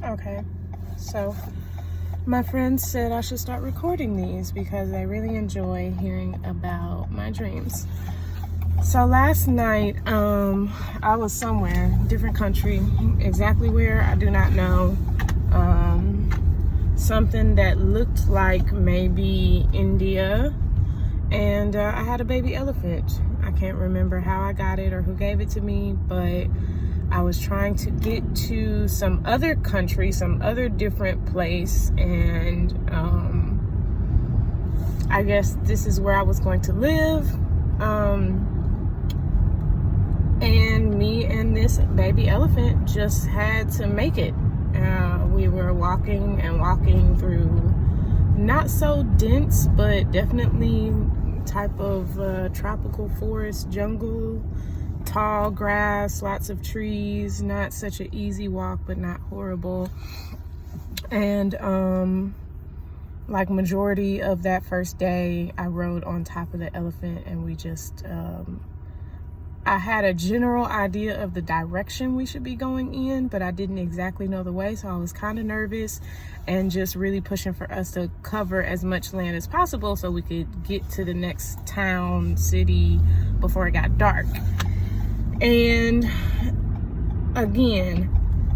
Okay, so my friends said I should start recording these because they really enjoy hearing about my dreams. So last night, I was somewhere, different country, exactly where, I do not know. Something that looked like maybe India, and I had a baby elephant. I can't remember how I got it or who gave it to me, but I was trying to get to some other country, some other different place, and I guess this is where I was going to live. And me and this baby elephant just had to make it. We were walking through not so dense, but definitely type of tropical forest, jungle, tall grass, lots of trees, not such an easy walk, but not horrible. And like majority of that first day, I rode on top of the elephant, and we just I had a general idea of the direction we should be going in, but I didn't exactly know the way, so I was kind of nervous and just really pushing for us to cover as much land as possible so we could get to the next town, city before it got dark. And again,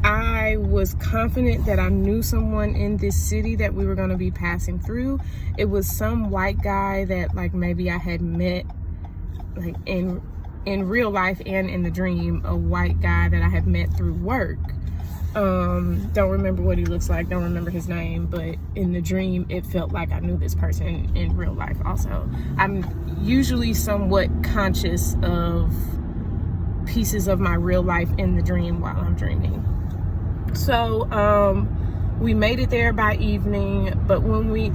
I was confident that I knew someone in this city that we were going to be passing through. It was some white guy that like maybe I had met like in real life and in the dream, a white guy that I had met through work. Don't remember what he looks like, don't remember his name, but in the dream it felt like I knew this person in real life also. I'm usually somewhat conscious of pieces of my real life in the dream while I'm dreaming. So we made it there by evening, but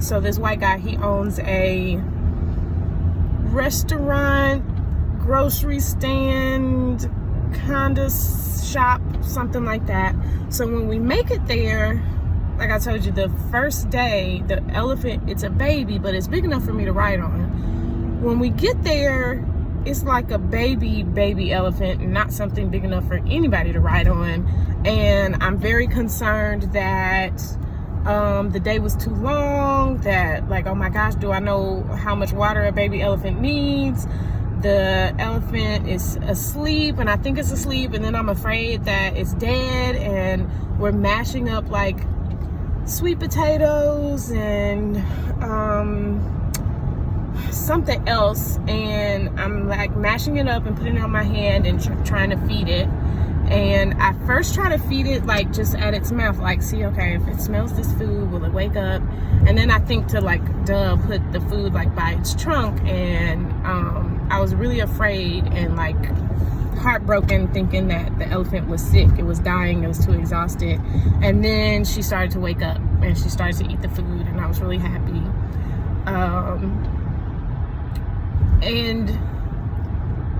so this white guy, he owns a restaurant, grocery stand, kind of shop, something like that. So when we make it there, like I told you, the first day, the elephant, it's a baby, but it's big enough for me to ride on. When we get there, it's like a baby elephant, not something big enough for anybody to ride on. And I'm very concerned that the day was too long, that like, oh my gosh, do I know how much water a baby elephant needs? The elephant is asleep, and I think it's asleep, and then I'm afraid that it's dead, and we're mashing up like sweet potatoes and something else, and I'm like mashing it up and putting it on my hand and trying to feed it. And I first try to feed it like just at its mouth, like, see, okay, if it smells this food, will it wake up? And then I think to like put the food like by its trunk. And I was really afraid and like heartbroken, thinking that the elephant was sick, it was dying, it was too exhausted. And then she started to wake up and she started to eat the food, and I was really happy. And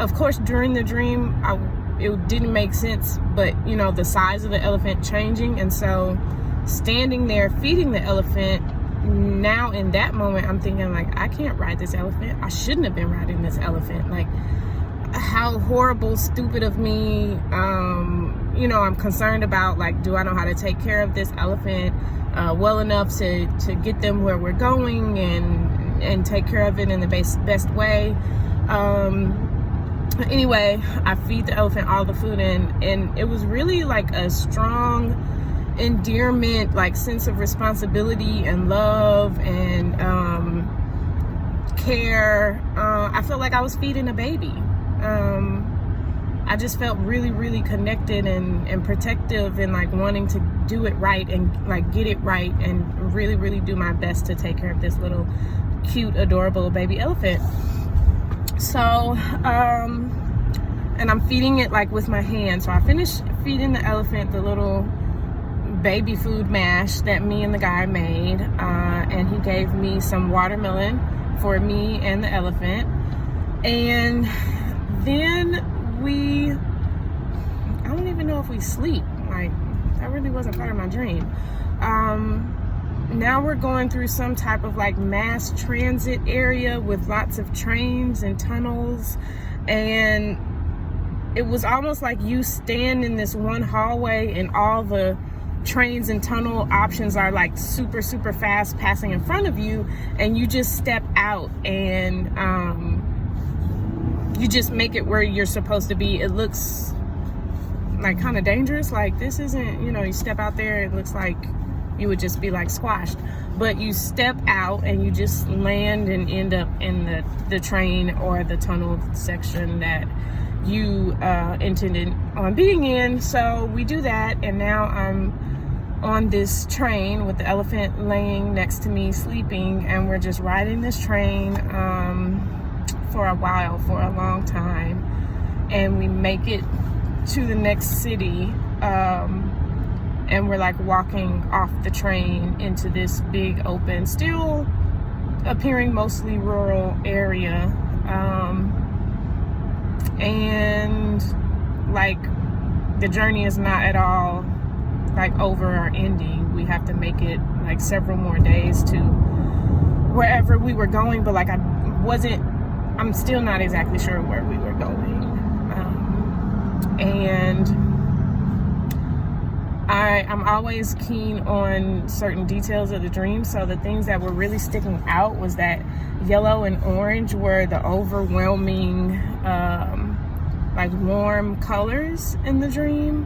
of course during the dream it didn't make sense, but you know, the size of the elephant changing, and so standing there feeding the elephant, now in that moment I'm thinking like, I can't ride this elephant, I shouldn't have been riding this elephant, like how horrible, stupid of me. You know, I'm concerned about like, do I know how to take care of this elephant well enough to get them where we're going and take care of it in the best way. Anyway, I feed the elephant all the food, and it was really like a strong endearment, like sense of responsibility and love and care. I felt like I was feeding a baby. I just felt really, really connected and protective, and like wanting to do it right and like get it right and really, really do my best to take care of this little cute, adorable baby elephant. So, and I'm feeding it like with my hand. So I finished feeding the elephant the little baby food mash that me and the guy made, and he gave me some watermelon for me and the elephant. And then I don't even know if we sleep, like that really wasn't part of my dream. Now we're going through some type of like mass transit area with lots of trains and tunnels, and it was almost like you stand in this one hallway and all the trains and tunnel options are like super fast passing in front of you, and you just step out and you just make it where you're supposed to be. It looks like kind of dangerous. Like, this isn't, you know, you step out there, it looks like you would just be like squashed, but you step out and you just land and end up in the train or the tunnel section that you intended on being in. So we do that, and now I'm on this train with the elephant laying next to me sleeping, and we're just riding this train for a while, for a long time, and we make it to the next city, and we're like walking off the train into this big open, still appearing mostly rural area, and like the journey is not at all like over or ending. We have to make it like several more days to wherever we were going, but like I'm still not exactly sure where we were going, and I'm always keen on certain details of the dream. So the things that were really sticking out was that yellow and orange were the overwhelming like warm colors in the dream.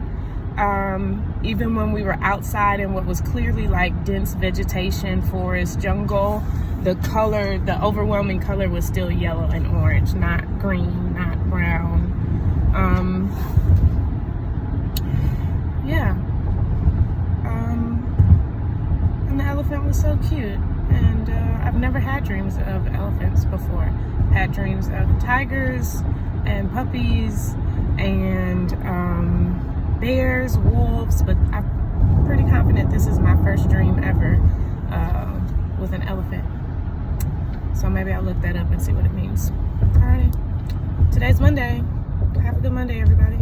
Even when we were outside in what was clearly like dense vegetation, forest, jungle, the overwhelming color was still yellow and orange, not green, not brown. Yeah. And the elephant was so cute. And I've never had dreams of elephants before. Had dreams of tigers and puppies and bears, wolves, but I'm pretty confident this is my first dream ever with an elephant. So maybe I'll look that up and see what it means. Alrighty. Today's Monday. Have a good Monday, everybody.